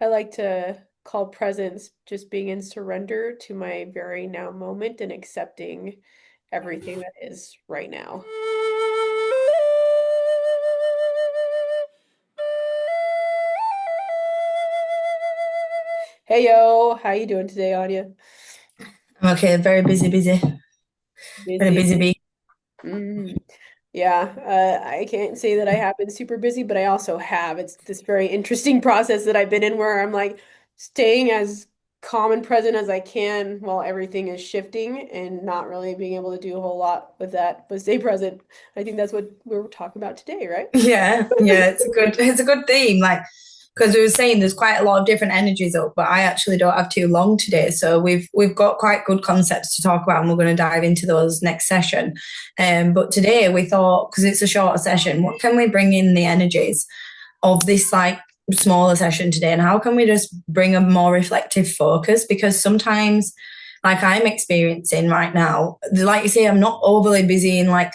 I like to call presence just being in surrender to my very now moment and accepting everything that is right now. Hey yo, how you doing today, Anya? I'm okay, very busy. Very Busy. busy bee. Mm. Yeah, I can't say that I have been super busy, but I also have. It's this very interesting process that I've been in where I'm like staying as calm and present as I can while everything is shifting and not really being able to do a whole lot with that, but stay present. I think that's what we're talking about today, right? Yeah, it's a good theme. Like, because we were saying there's quite a lot of different energies up, but I actually don't have too long today. So we've got quite good concepts to talk about, and we're going to dive into those next session. But today we thought, because it's a shorter session, what can we bring in the energies of this like smaller session today, and how can we just bring a more reflective focus? Because sometimes, like I'm experiencing right now, like you say, I'm not overly busy in like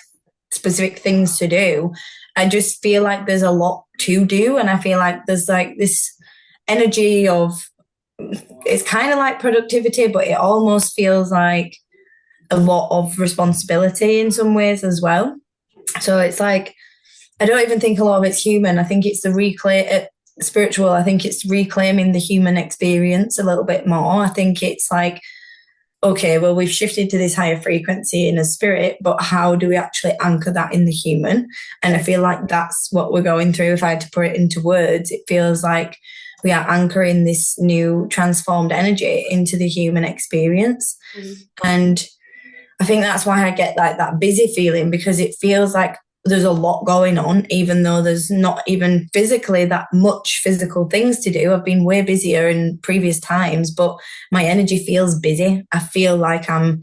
specific things to do. I just feel like there's a lot to do, and I feel like there's like this energy of it's kind of like productivity, but it almost feels like a lot of responsibility in some ways as well. So it's like I don't even think a lot of it's human. I think it's the reclaim spiritual. I think it's reclaiming the human experience a little bit more. I think it's like, okay, well, we've shifted to this higher frequency in a spirit, but how do we actually anchor that in the human? And I feel like that's what we're going through. If I had to put it into words, it feels like we are anchoring this new transformed energy into the human experience. Mhm. And I think that's why I get like that busy feeling, because it feels like there's a lot going on, even though there's not even physically that much physical things to do. I've been way busier in previous times, but my energy feels busy. I feel like I'm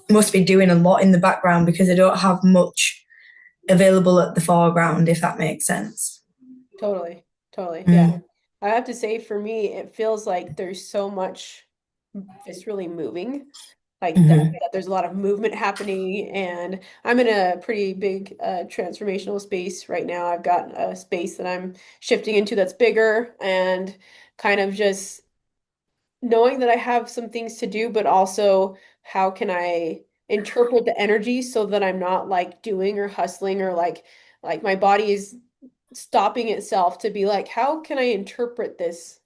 must be doing a lot in the background because I don't have much available at the foreground, if that makes sense. Totally, totally. Yeah. Mm. I have to say for me, it feels like there's so much it's really moving. Like Mm-hmm. that there's a lot of movement happening, and I'm in a pretty big transformational space right now. I've got a space that I'm shifting into that's bigger, and kind of just knowing that I have some things to do, but also how can I interpret the energy so that I'm not like doing or hustling or like my body is stopping itself to be like, how can I interpret this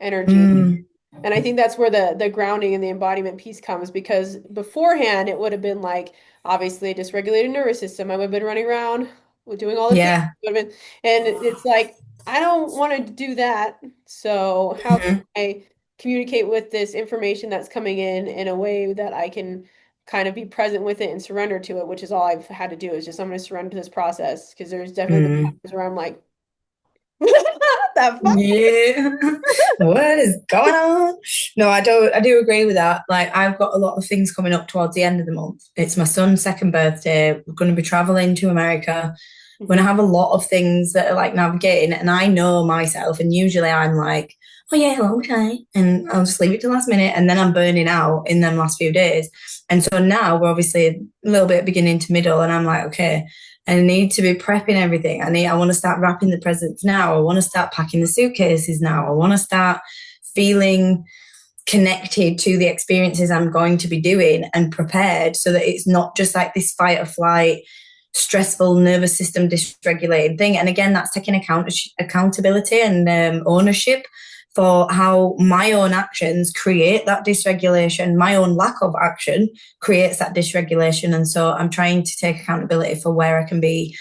energy? Mm. And I think that's where the grounding and the embodiment piece comes, because beforehand it would have been like obviously a dysregulated nervous system. I would have been running around doing all the things. Yeah. And it's like I don't want to do that. So how can Mm-hmm. I communicate with this information that's coming in a way that I can kind of be present with it and surrender to it, which is all I've had to do is just I'm going to surrender to this process, because there's definitely been Mm. times where I'm like, what the fuck? Yeah. What is going on? No, I do agree with that. Like I've got a lot of things coming up towards the end of the month. It's my son's second birthday. We're going to be traveling to America. We're going Mhm. to have a lot of things that are like navigating, and I know myself, and usually I'm like, oh yeah, well, okay. And I'll just leave it to the last minute, and then I'm burning out in them last few days. And so now we're obviously a little bit beginning to middle, and I'm like, okay, I need to be prepping everything. I want to start wrapping the presents now. I want to start packing the suitcases now. I want to start feeling connected to the experiences I'm going to be doing and prepared, so that it's not just like this fight or flight, stressful nervous system dysregulated thing. And again, that's taking accountability and ownership for how my own actions create that dysregulation. My own lack of action creates that dysregulation. And so I'm trying to take accountability for where I can be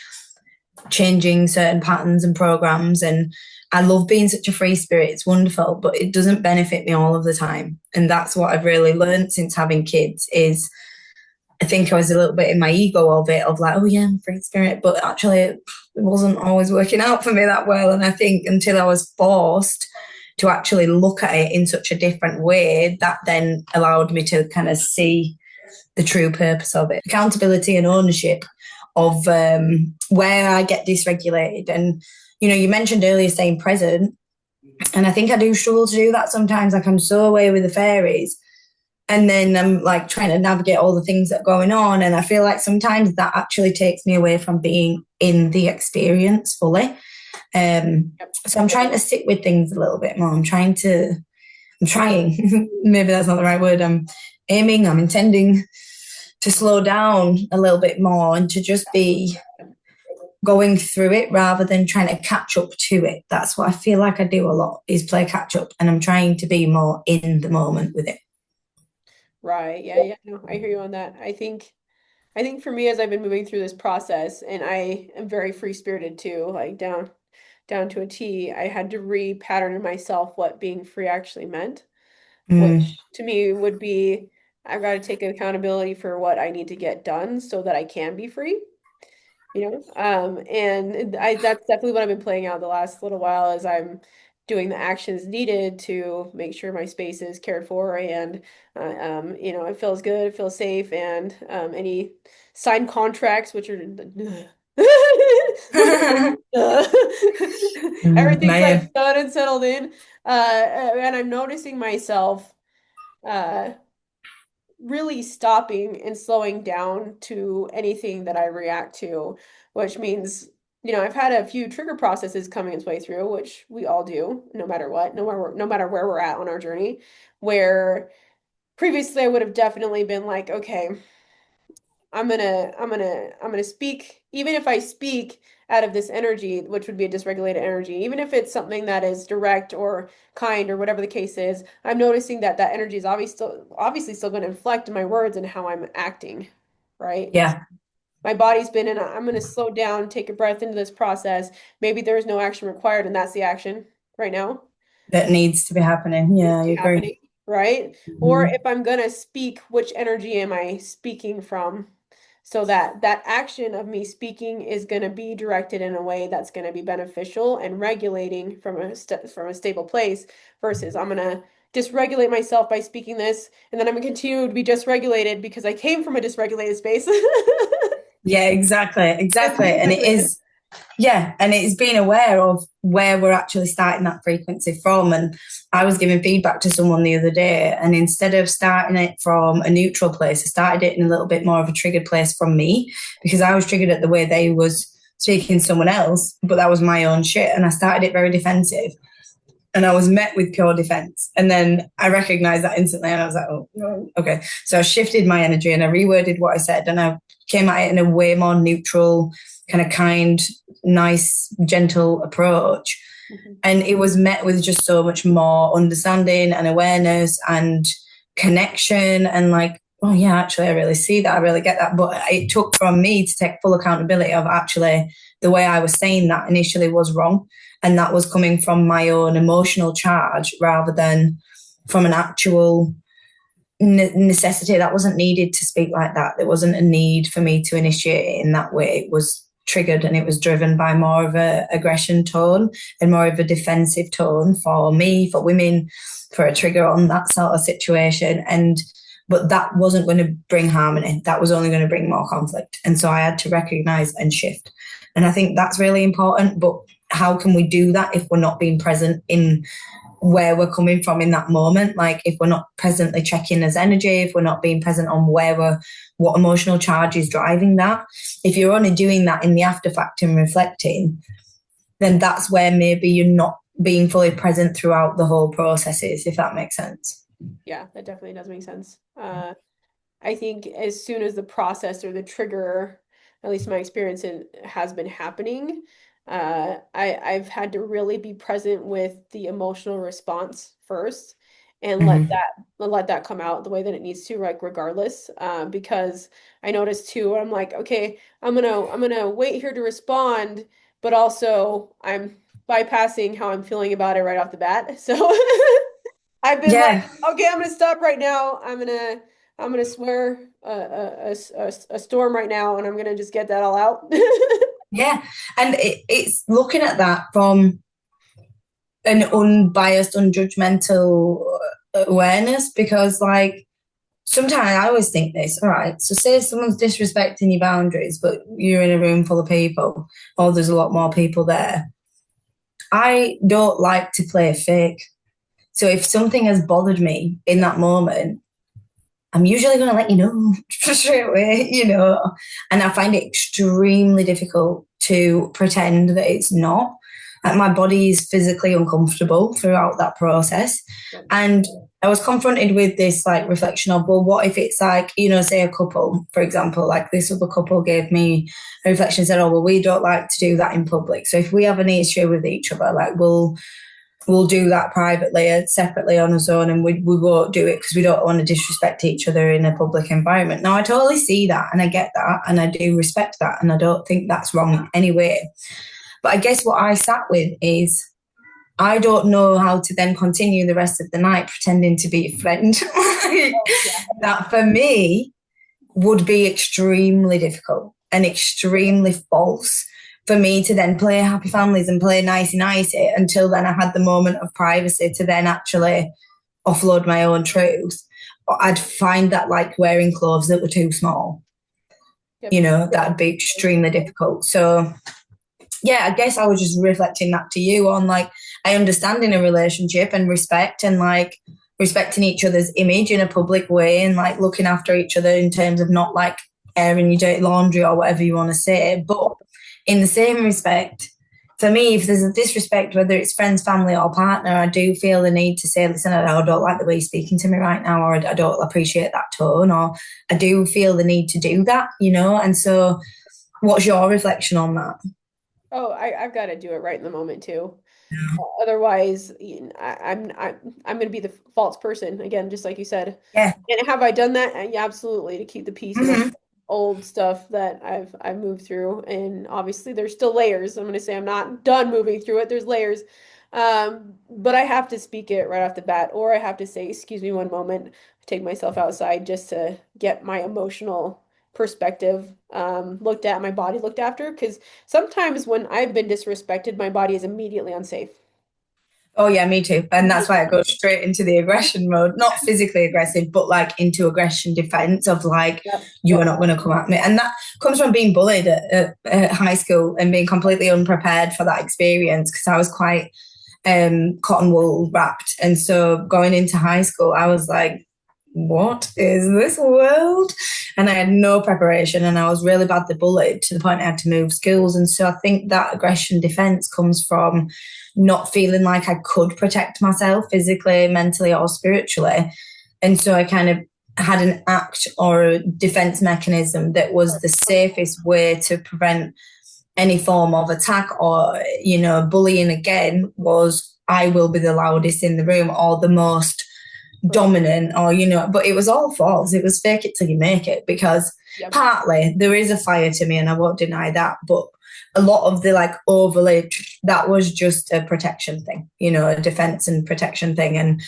changing certain patterns and programs. And I love being such a free spirit. It's wonderful, but it doesn't benefit me all of the time. And that's what I've really learned since having kids is I think I was a little bit in my ego of it, of like, oh yeah, I'm a free spirit. But actually it wasn't always working out for me that well. And I think until I was forced to actually look at it in such a different way, that then allowed me to kind of see the true purpose of it. Accountability and ownership of where I get dysregulated. And, you know, you mentioned earlier staying present. And I think I do struggle to do that sometimes. Like I'm so away with the fairies. And then I'm like trying to navigate all the things that are going on. And I feel like sometimes that actually takes me away from being in the experience fully. Yep. So I'm trying to sit with things a little bit more. I'm trying, maybe that's not the right word. I'm intending to slow down a little bit more and to just be going through it rather than trying to catch up to it. That's what I feel like I do a lot is play catch up, and I'm trying to be more in the moment with it. Right. Yeah, yeah. No, I hear you on that. I think for me, as I've been moving through this process, and I am very free-spirited too, like down to a T, I had to repattern in myself what being free actually meant, Mm, which to me would be I've got to take accountability for what I need to get done so that I can be free. And I that's definitely what I've been playing out the last little while as I'm doing the actions needed to make sure my space is cared for and it feels good, it feels safe, and any signed contracts, which are which everything's Maya. like done and settled in, and I'm noticing myself uh really stopping and slowing down to anything that I react to, which means, I've had a few trigger processes coming its way through, which we all do, no matter what, no matter where we're at on our journey, where previously I would have definitely been like, okay, I'm gonna speak, even if I speak out of this energy, which would be a dysregulated energy, even if it's something that is direct or kind or whatever the case is, I'm noticing that that energy is obviously still going to inflect in my words and how I'm acting, right? Yeah, My body's been in I'm going to slow down, take a breath into this process. Maybe there is no action required, and that's the action right now that needs to be happening. needs Yeah, to I be agree. happening, right? Or Mhm. if I'm gonna speak, which energy am I speaking from? So that that action of me speaking is going to be directed in a way that's going to be beneficial and regulating from from a stable place versus I'm going to dysregulate myself by speaking this, and then I'm going to continue to be dysregulated because I came from a dysregulated space. Yeah, exactly, And exactly. And it dysregulated. is, yeah, and it's being aware of where we're actually starting that frequency from. And I was giving feedback to someone the other day, and instead of starting it from a neutral place, I started it in a little bit more of a triggered place from me because I was triggered at the way they was speaking to someone else, but that was my own shit. And I started it very defensive. And I was met with pure defense. And then I recognized that instantly and I was like, oh, no. Okay. So I shifted my energy and I reworded what I said and I came at it in a way more neutral, kind of kind, nice, gentle approach. Mhm. And it was met with just so much more understanding and awareness and connection and like, oh yeah, actually I really see that. I really get that. But it took from me to take full accountability of actually the way I was saying that initially was wrong. And that was coming from my own emotional charge rather than from an actual necessity. That wasn't needed to speak like that. There wasn't a need for me to initiate it in that way. It was triggered and it was driven by more of a aggression tone and more of a defensive tone for me, for women, for a trigger on that sort of situation. And but that wasn't going to bring harmony. That was only going to bring more conflict. And so I had to recognize and shift. And I think that's really important. But how can we do that if we're not being present in where we're coming from in that moment? Like if we're not presently checking as energy, if we're not being present on what emotional charge is driving that, if you're only doing that in the after fact and reflecting, then that's where maybe you're not being fully present throughout the whole processes, if that makes sense. Yeah, that definitely does make sense. I think as soon as the process or the trigger, at least my experience has been happening, I've had to really be present with the emotional response first and Mm-hmm. let that come out the way that it needs to, like regardless. Because I noticed too, I'm like, okay, I'm gonna wait here to respond, but also I'm bypassing how I'm feeling about it right off the bat. So I've been like, Yeah, okay, I'm gonna stop right now. I'm gonna swear a storm right now, and I'm gonna just get that all out. yeah. And it's looking at that from an unbiased, unjudgmental awareness because, like, sometimes I always think this, all right, so say someone's disrespecting your boundaries, but you're in a room full of people, or there's a lot more people there. I don't like to play fake. So if something has bothered me in Yeah, that moment, I'm usually going to let you know straight away, And I find it extremely difficult to pretend that it's not. Like my body is physically uncomfortable throughout that process. Yep. And I was confronted with this like reflection of, well, what if it's like, say a couple, for example, like this other couple gave me a reflection and said, oh, well, we don't like to do that in public. So if we have an issue with each other, like we'll do that privately, separately on our own, and we won't do it because we don't want to disrespect each other in a public environment. Now, I totally see that and I get that and I do respect that and I don't think that's wrong in any way. But I guess what I sat with is I don't know how to then continue the rest of the night pretending to be a friend. Oh, yeah. That for me would be extremely difficult and extremely false for me to then play happy families and play nicey nicey until then I had the moment of privacy to then actually offload my own truth. I'd find that like wearing clothes that were too small, Yep. that'd be extremely difficult. So yeah, I guess I was just reflecting that to you on like I understand in a relationship and respect and like respecting each other's image in a public way and like looking after each other in terms of not like airing your dirty laundry or whatever you want to say. But in the same respect, for me, if there's a disrespect, whether it's friends, family, or partner, I do feel the need to say, listen, I don't like the way you're speaking to me right now, or I don't appreciate that tone, or I do feel the need to do that. And so, what's your reflection on that? Oh, I've got to do it right in the moment too. Otherwise, I'm going to be the false person again, just like you said. Yeah. And have I done that? Yeah, absolutely, to keep the peace and Mm-hmm. old stuff that I've moved through. And obviously, there's still layers. I'm going to say I'm not done moving through it. There's layers. But I have to speak it right off the bat, or I have to say, "Excuse me, one moment." Take myself outside just to get my emotional perspective looked at, my body looked after, because sometimes when I've been disrespected, my body is immediately unsafe. Oh yeah, me too. And that's why I go straight into the aggression mode, not physically aggressive, but like into aggression defense of like, Yep, you are yep, not going to come at me. And that comes from being bullied at high school and being completely unprepared for that experience because I was quite cotton wool wrapped. And so going into high school, I was like, what is this world? And I had no preparation and I was really badly bullied to the point I had to move schools. And so I think that aggression defense comes from not feeling like I could protect myself physically, mentally, or spiritually. And so I kind of had an act or a defense mechanism that was the safest way to prevent any form of attack or, bullying again was I will be the loudest in the room or the most right. dominant or, but it was all false. It was fake it till you make it because Yep. partly there is a fire to me and I won't deny that. But a lot of the like overlay, that was just a protection thing, a defense and protection thing. And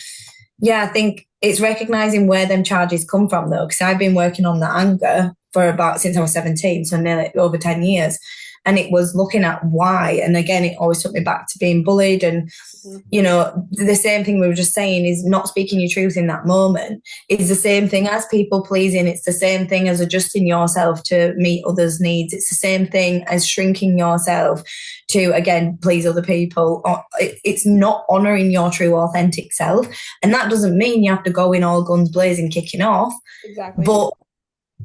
yeah, I think it's recognizing where them charges come from though, because I've been working on that anger for about since I was 17, so nearly over 10 years. And it was looking at why. And again, it always took me back to being bullied. And, Mhm. the same thing we were just saying is not speaking your truth in that moment is the same thing as people pleasing. It's the same thing as adjusting yourself to meet others' needs. It's the same thing as shrinking yourself to, again, please other people. It's not honoring your true, authentic self. And that doesn't mean you have to go in all guns blazing, kicking off. Exactly. But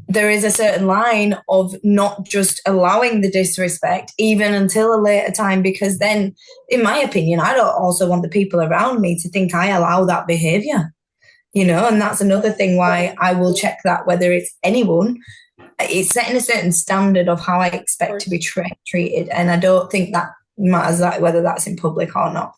there is a certain line of not just allowing the disrespect even until a later time, because then, in my opinion, I don't also want the people around me to think I allow that behavior, and that's another thing why I will check that whether it's anyone. It's setting a certain standard of how I Of expect to be course. treated. And I don't think that matters that whether that's in public or not.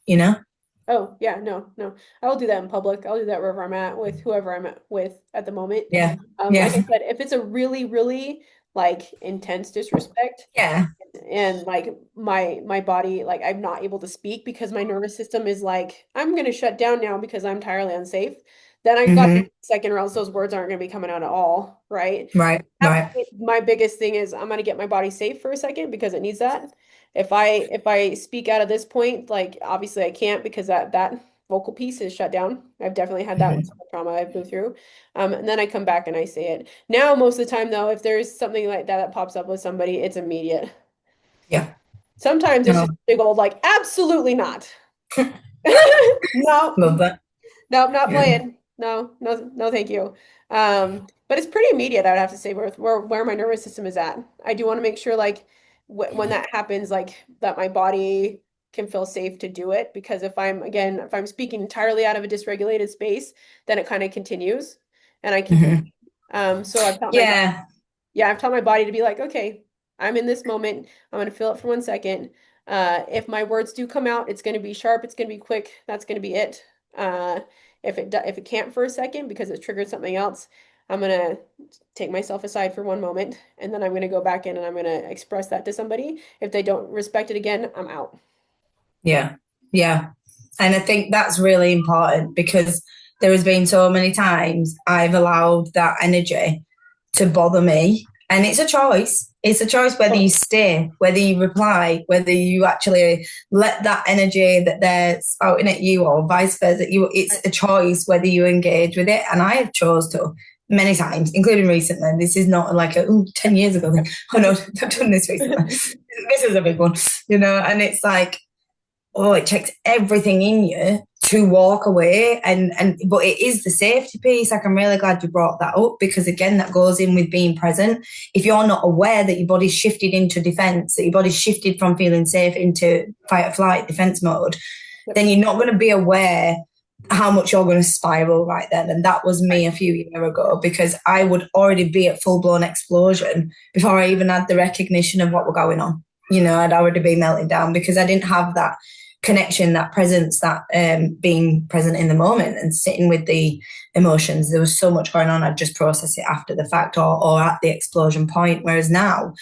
Oh, yeah, no, no. I will do that in public. I'll do that wherever I'm at with whoever I'm at with at the moment. Yeah. Like I Yeah. said, if it's a really, really like intense disrespect Yeah. and like my body, like I'm not able to speak because my nervous system is like, I'm gonna shut down now because I'm entirely unsafe, then I got to Mm-hmm. take a second or else those words aren't gonna be coming out at all, right? Right. That- Right. My biggest thing is I'm gonna get my body safe for a second because it needs that. If I speak out at this point, like obviously I can't because that vocal piece is shut down. I've definitely had that with Mm-hmm. some of the trauma I've been through. And then I come back and I say it. Now, most of the time though, if there's something like that that pops up with somebody, it's immediate. Yeah. Sometimes it's No. just big old like, absolutely not. No, Love that. no, not Yeah. playing. No, no, no, thank you. But it's pretty immediate, I would have to say, where my nervous system is at. I do want to make sure, like, when that happens, like, that my body. can feel safe to do it because if I'm speaking entirely out of a dysregulated space, then it kind of continues and I can feel Hmm. so I've taught my body Yeah, yeah, I've taught my body to be like, okay, I'm in this moment. I'm going to feel it for 1 second. If my words do come out, it's going to be sharp. It's going to be quick. That's going to be it. If it can't for a second because it triggered something else, I'm going to take myself aside for 1 moment, and then I'm going to go back in and I'm going to express that to somebody. If they don't respect it again, I'm out. yeah, yeah. And I think that's really important because there has been so many times I've allowed that energy to bother me. And it's a choice. It's a choice whether you Oh, stay, whether you reply, whether you actually let that energy that they're spouting at you or vice versa. It's right. a choice whether you engage with it. And I have chose to many times, including recently. This is not like 10 years ago thing. Oh no, I've done this recently. This is a big one, and it's like, oh, it takes everything in you to walk away. And but it is the safety piece. Like, I'm really glad you brought that up because again, that goes in with being present. If you're not aware that your body's shifted into defense, that your body's shifted from feeling safe into fight or flight defense mode, Yep. then you're not going to be aware how much you're going to spiral right then. And that was Right. me a few years ago because I would already be at full blown explosion before I even had the recognition of what were going on. I'd already be melting down because I didn't have that connection, that presence, that being present in the moment and sitting with the emotions. There was so much going on. I'd just process it after the fact or at the explosion point. Whereas now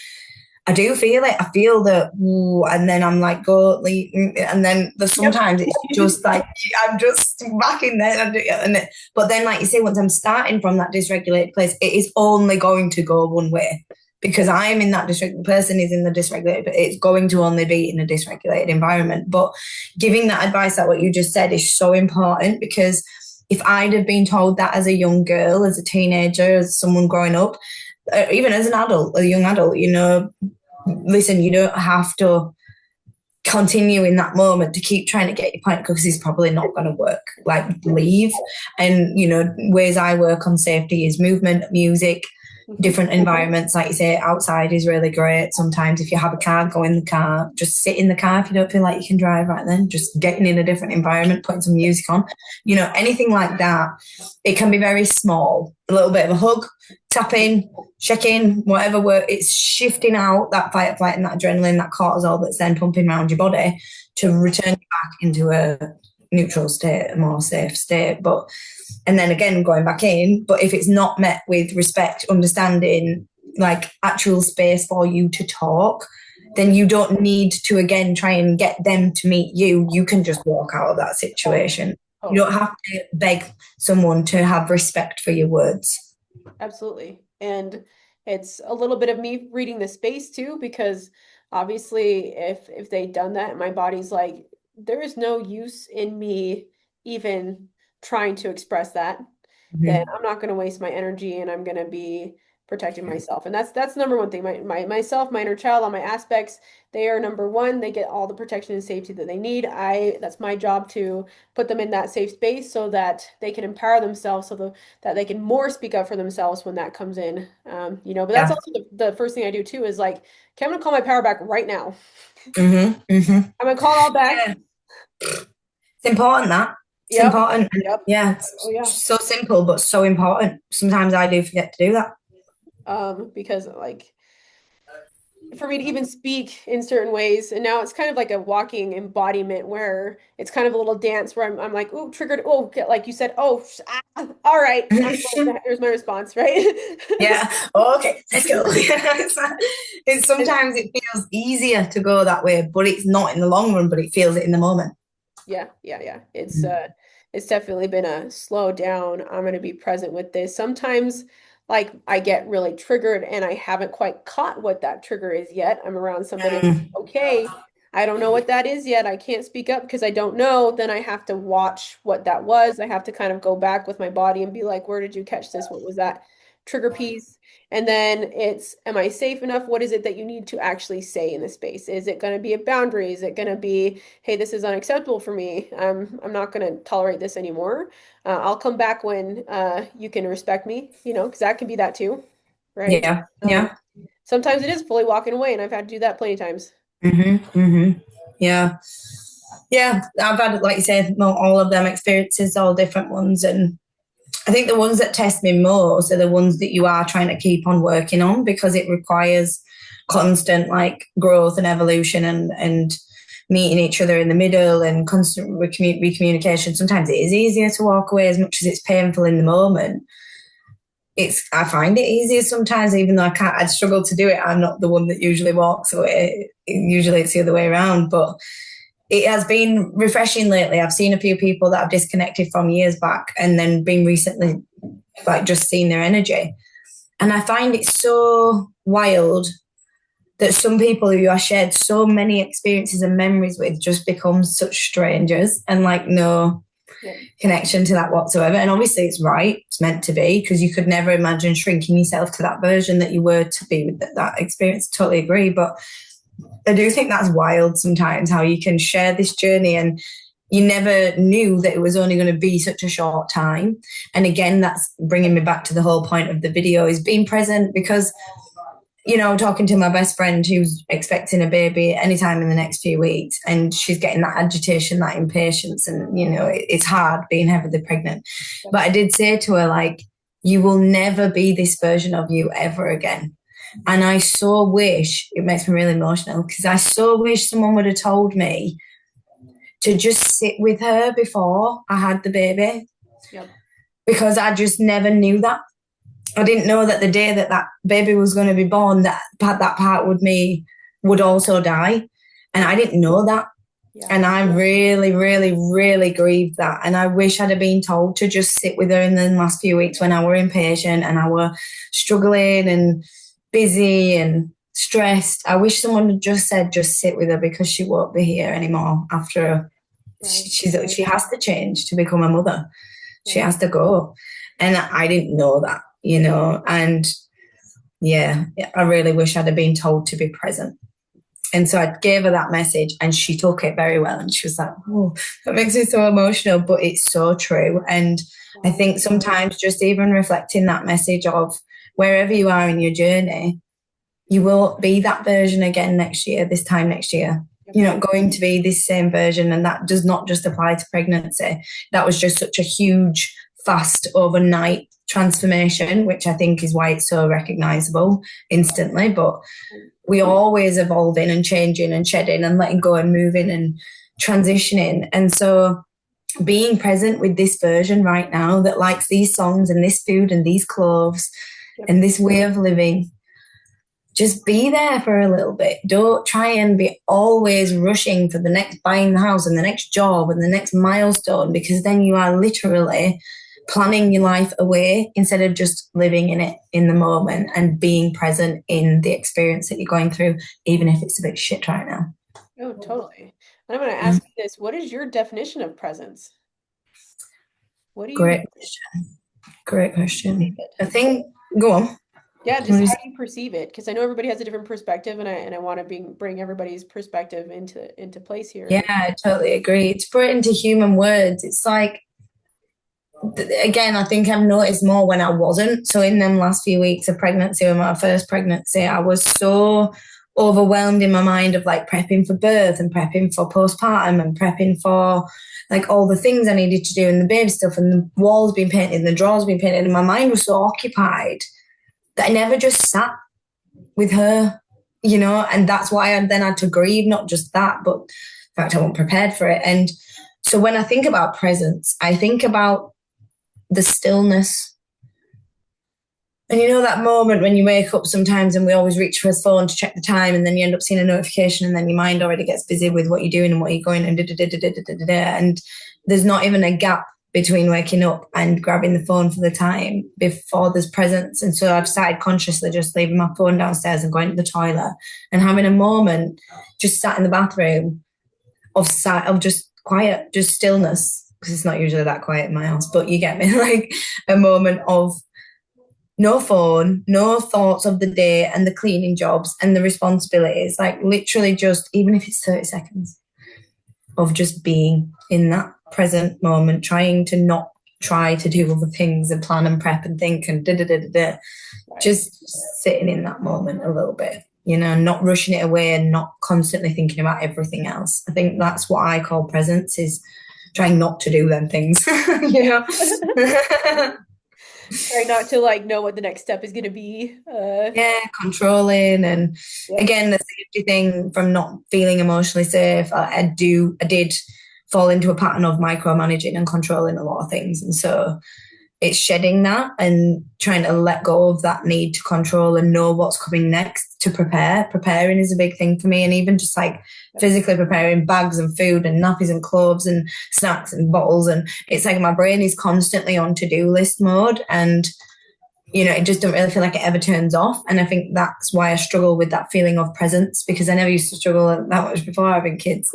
I do feel it. I feel the ooh, and then I'm like, go, leave, and then Yep. sometimes it's just like I'm just back in there. But then, like you say, once I'm starting from that dysregulated place, it is only going to go one way because I'm in that dysregulated. The person is in the dysregulated, but it's going to only be in a dysregulated environment. But giving that advice, that what you just said, is so important because if I'd have been told that as a young girl, as a teenager, as someone growing up, even as an adult, a young adult, listen, you don't have to continue in that moment to keep trying to get your point because it's probably not going to work. Like, leave. And, ways I work on safety is movement, music, Mhm. different environments. Like you say, outside is really great. Sometimes if you have a car, go in the car, just sit in the car. If you don't feel like you can drive right then, just getting in a different environment, putting some music on, anything like that. It can be very small, a little bit of a hug, tap in, check in, whatever work. It's shifting out that fight or flight and that adrenaline, that cortisol that's then pumping around your body to return you back into a neutral state, a more safe state. And then again, going back in, but if it's not met with respect, understanding, like actual space for you to talk, then you don't need to again try and get them to meet you. You can just walk out of that Totally. situation. You don't Totally. have to beg someone to have respect for your words. Absolutely. And it's a little bit of me reading the space too, because obviously if they'd done that, my body's like, there is no use in me even trying to express that, then Mm-hmm. I'm not going to waste my energy and I'm going to be protecting myself. And that's number one thing. Myself, my inner child, all my aspects, they are number one. They get all the protection and safety that they need. That's my job to put them in that safe space so that they can empower themselves that they can more speak up for themselves when that comes in. But that's Yeah. also the first thing I do too is like, okay, I'm gonna call my power back right now. Mm-hmm. Mm-hmm. I'm gonna call it all back. Yeah. It's important that. It's Yep. important. Yep. Yeah. Oh It's yeah. so simple, but so important. Sometimes I do forget to do that. Because like for me to even speak in certain ways. And now it's kind of like a walking embodiment where it's kind of a little dance where I'm like, oh, triggered. Oh, like you said, oh, all right. There's my response, right? Yeah. Oh, okay. Let's go. It's And sometimes it feels easier to go that way, but it's not in the long run, but it feels it in the moment. yeah, yeah, yeah. It's definitely been a slow down. I'm gonna be present with this. Sometimes like I get really triggered and I haven't quite caught what that trigger is yet. I'm around somebody, Mm. okay, I don't know what that is yet. I can't speak up because I don't know. Then I have to watch what that was. I have to kind of go back with my body and be like, where did you catch this? What was that trigger piece? And then am I safe enough? What is it that you need to actually say in this space? Is it going to be a boundary? Is it going to be, hey, this is unacceptable for me. I'm not going to tolerate this anymore. I'll come back when you can respect me, because that can be that too, right? Yeah. Um, Yeah. Sometimes it is fully walking away, and I've had to do that plenty of times. Mm-hmm. Mm-hmm. Yeah. Yeah. I've had, like you said, not all of them experiences, all different ones. And I think the ones that test me most are the ones that you are trying to keep on working on, because it requires constant like growth and evolution, and meeting each other in the middle, and constant recommunication. Sometimes it is easier to walk away, as much as it's painful in the moment. I find it easier sometimes, even though I'd struggle to do it. I'm not the one that usually walks away. Usually it's the other way around, but it has been refreshing lately. I've seen a few people that I've disconnected from years back, and then been recently like just seeing their energy. And I find it so wild that some people who I shared so many experiences and memories with just become such strangers, and like no Yeah. connection to that whatsoever. And obviously it's right, it's meant to be, because you could never imagine shrinking yourself to that version that you were to be with that experience. Totally agree. But I do think that's wild sometimes, how you can share this journey and you never knew that it was only going to be such a short time. And again, that's bringing me back to the whole point of the video, is being present. Because talking to my best friend who's expecting a baby anytime in the next few weeks, and she's getting that agitation, that impatience, and it's hard being heavily pregnant. But I did say to her, like, you will never be this version of you ever again. And I so wish, it makes me really emotional, because I so wish someone would have told me to just sit with her before I had the baby. Yep. Because I just never knew that. I didn't know that the day that that baby was going to be born, that part with me would also die. And I didn't know that. Yeah. And I really, really, really grieved that. And I wish I'd have been told to just sit with her in the last few weeks when I were impatient and I were struggling and busy and stressed. I wish someone had just said, just sit with her, because she won't be here anymore after her. Right. She has to change to become a mother. Right. She has to go. And I didn't know that. And yeah, I really wish I'd have been told to be present. And so I gave her that message, and she took it very well. And she was like, oh, that makes me so emotional, but it's so true. And I think sometimes just even reflecting that message of wherever you are in your journey, you will be that version again next year, this time next year. You're not going to be this same version. And that does not just apply to pregnancy. That was just such a huge, fast, overnight transformation, which I think is why it's so recognizable instantly. But we're always evolving and changing and shedding and letting go and moving and transitioning. And so being present with this version right now that likes these songs and this food and these clothes and this way of living, just be there for a little bit. Don't try and be always rushing for the next buying the house and the next job and the next milestone, because then you are literally planning your life away instead of just living in it in the moment and being present in the experience that you're going through, even if it's a bit shit right now. Oh, totally. And I'm going to ask you this. What is your definition of presence? What do you... Great question. I think, go on. Yeah, just how do you perceive it? Because I know everybody has a different perspective, and I want to bring everybody's perspective into place here. Yeah, I totally agree. To put it into human words, it's like, again, I think I've noticed more when I wasn't. So in them last few weeks of pregnancy, or my first pregnancy, I was so overwhelmed in my mind of like prepping for birth and prepping for postpartum and prepping for like all the things I needed to do and the baby stuff and the walls being painted and the drawers being painted. And my mind was so occupied that I never just sat with her, and that's why I then had to grieve, not just that, but in fact, I wasn't prepared for it. And so when I think about presence, I think about the stillness. And that moment when you wake up sometimes and we always reach for his phone to check the time, and then you end up seeing a notification and then your mind already gets busy with what you're doing and what you're going and and there's not even a gap between waking up and grabbing the phone for the time before there's presence. And so I've started consciously just leaving my phone downstairs and going to the toilet and having a moment just sat in the bathroom of just quiet, just stillness, because it's not usually that quiet in my house, but you get me, like a moment of no phone, no thoughts of the day and the cleaning jobs and the responsibilities, like literally just, even if it's 30 seconds of just being in that present moment, trying to not try to do other things and plan and prep and think and just sitting in that moment a little bit. not rushing it away and not constantly thinking about everything else. I think that's what I call presence, is trying not to do them things, you Yeah. know? Try not to like know what the next step is going to be. Yeah, controlling. And Yep. again, the safety thing from not feeling emotionally safe. I did fall into a pattern of micromanaging and controlling a lot of things. And so it's shedding that and trying to let go of that need to control and know what's coming next to prepare. Preparing is a big thing for me. And even just like Yep. physically preparing bags and food and nappies and clothes and snacks and bottles. And it's like my brain is constantly on to-do list mode. And it just don't really feel like it ever turns off. And I think that's why I struggle with that feeling of presence, because I never used to struggle that much before having kids,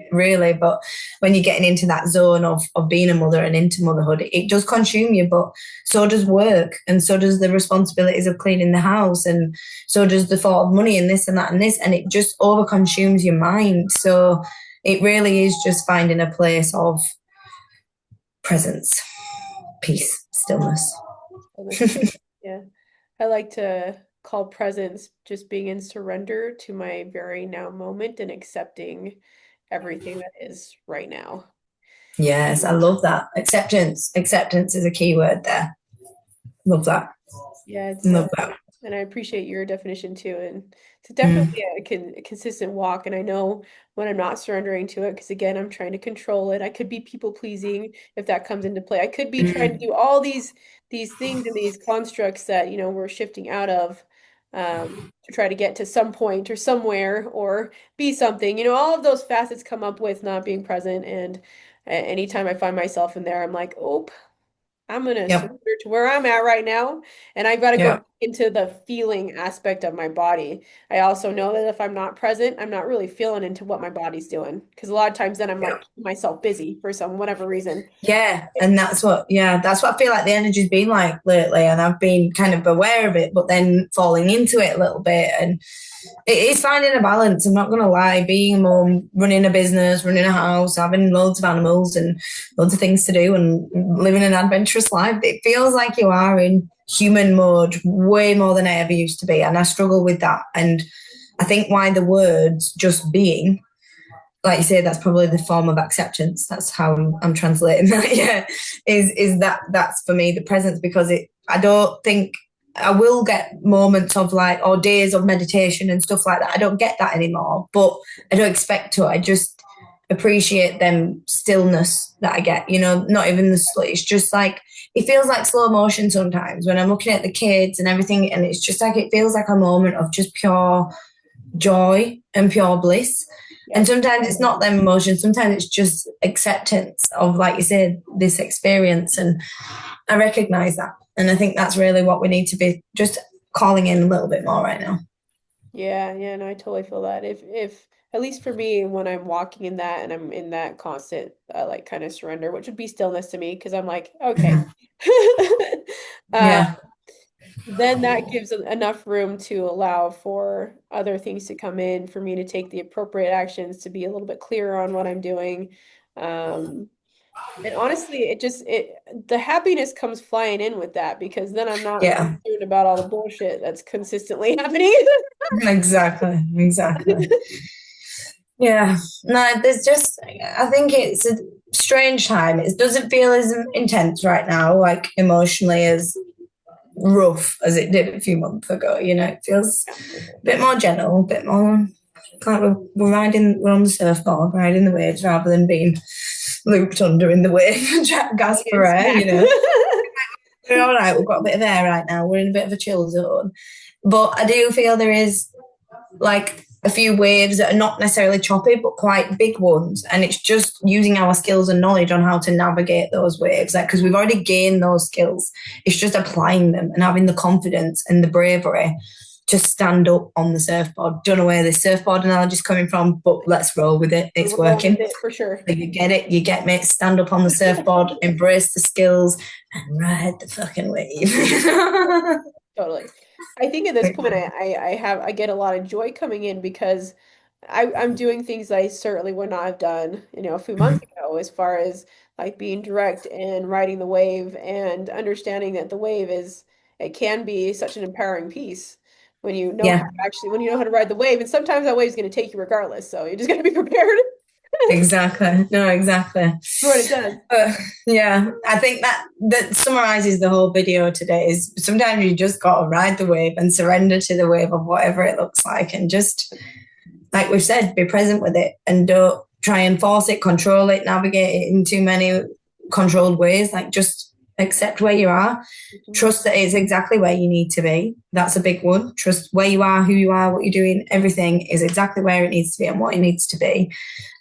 really. But when you're getting into that zone of being a mother and into motherhood, it does consume you, but so does work. And so does the responsibilities of cleaning the house. And so does the thought of money and this and that and this. And it just over consumes your mind. So it really is just finding a place of presence, peace, stillness. Oh, that's good. Yeah. I like to call presence just being in surrender to my very now moment and accepting everything that is right now. Yes, I love that. Acceptance. Acceptance is a key word there. Love that. Yeah, it's Love that. and I appreciate your definition too. And it's Mm, definitely a consistent walk. And I know when I'm not surrendering to it, because again, I'm trying to control it. I could be people pleasing if that comes into play. I could be trying to mm. do all these things and these constructs that, we're shifting out of to try to get to some point or somewhere or be something. All of those facets come up with not being present. And anytime I find myself in there, I'm like, oh. I'm gonna Yep. surrender to where I'm at right now, and I've got to go Yep. back into the feeling aspect of my body. I also know that if I'm not present, I'm not really feeling into what my body's doing because a lot of times then I'm like Yep. keeping myself busy for some whatever reason. Yeah, and that's what I feel like the energy's been like lately, and I've been kind of aware of it, but then falling into it a little bit, and it is finding a balance. I'm not gonna lie, being a mum, running a business, running a house, having loads of animals and loads of things to do, and living an adventurous life. It feels like you are in human mode way more than I ever used to be, and I struggle with that. And I think why the words just being, like you say, that's probably the form of acceptance. That's how I'm translating that. Yeah, is that's for me the presence, because I don't think I will get moments of like, or days of meditation and stuff like that. I don't get that anymore, but I don't expect to. I just appreciate them stillness that I get. Not even it's just like it feels like slow motion sometimes when I'm looking at the kids and everything, and it's just like it feels like a moment of just pure joy and pure bliss. And Yep, sometimes it's not them emotions, sometimes it's just acceptance of, like you said, this experience. And I recognize that. And I think that's really what we need to be just calling in a little bit more right now. yeah, yeah. No, I totally feel that. If at least for me, when I'm walking in that and I'm in that constant like kind of surrender, which would be stillness to me, because I'm like, okay. Mhm. Uh, Yeah. then that gives enough room to allow for other things to come in for me to take the appropriate actions to be a little bit clearer on what I'm doing. Um, and honestly, the happiness comes flying in with that because then I'm not really Yeah. concerned about all the bullshit that's consistently happening. Exactly. Exactly. Yeah. No, there's just, I think it's a strange time. It doesn't feel as intense right now, like emotionally, as rough as it did a few months ago. It feels Yeah, for sure. a bit more gentle, a bit more like we're on the surfboard, riding the waves rather than being looped under in the wave and trying to Not gasp for getting smacked. air. We're all right. We've got a bit of air right now. We're in a bit of a chill zone. But I do feel there is like a few waves that are not necessarily choppy, but quite big ones. And it's just using our skills and knowledge on how to navigate those waves. Like, because we've already gained those skills, it's just applying them and having the confidence and the bravery to stand up on the surfboard. Don't know where the surfboard analogy is coming from, but let's roll with it. We're It's rolling with working. it for sure. So you get it, you get me. Stand up on the surfboard, embrace the skills, and ride the fucking wave. Totally. I think at this point I get a lot of joy coming in because I'm doing things I certainly would not have done, a few months ago, as far as like being direct and riding the wave and understanding that the wave it can be such an empowering piece. when you know how Yeah, to actually, when you know how to ride the wave. And sometimes that wave is going to take you regardless. So you just got to be prepared exactly. No, exactly. for what it does. But yeah, I think that summarizes the whole video today is sometimes you just got to ride the wave and surrender to the wave of whatever it looks like and just like we've said, be present with it and don't try and force it, control it, navigate it in too many controlled ways. Like just accept where you are. Mhm. Trust that it's exactly where you need to be. That's a big one. Trust where you are, who you are, what you're doing. Everything is exactly where it needs to be and what it needs to be.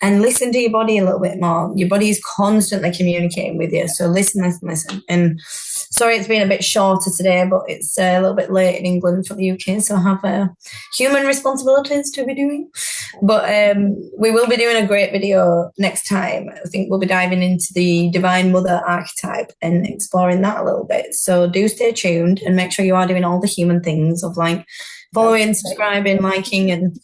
And listen to your body a little bit more. Your body is constantly communicating with you. So listen, listen, listen. And sorry, it's been a bit shorter today, but it's a little bit late in England for the UK. So I have human responsibilities to be doing. But we will be doing a great video next time. I think we'll be diving into the Divine Mother archetype and exploring that a little bit. So do stay tuned and make sure you are doing all the human things of like That's following, subscribing, liking, and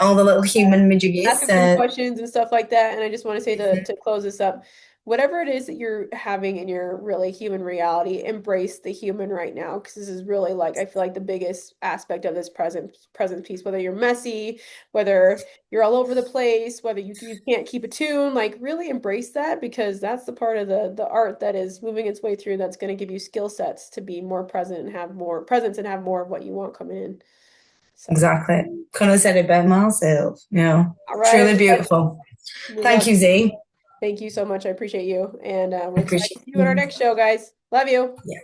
all the little human midgets. asking some questions and stuff like that. And I just want to say to close this up, whatever it is that you're having in your really human reality, embrace the human right now, because this is really like I feel like the biggest aspect of this present piece. Whether you're messy, whether you're all over the place, whether you can't keep a tune, like really embrace that because that's the part of the art that is moving its way through. That's going to give you skill sets to be more present and have more presence and have more of what you want coming in. So, Exactly. Couldn't have said it better myself. Yeah. all right, Truly everybody. beautiful. Thank Well, you, Z. thank you so much. I appreciate you. And we're excited to Appreciate see you on our you. next show, guys. Love you. Yeah.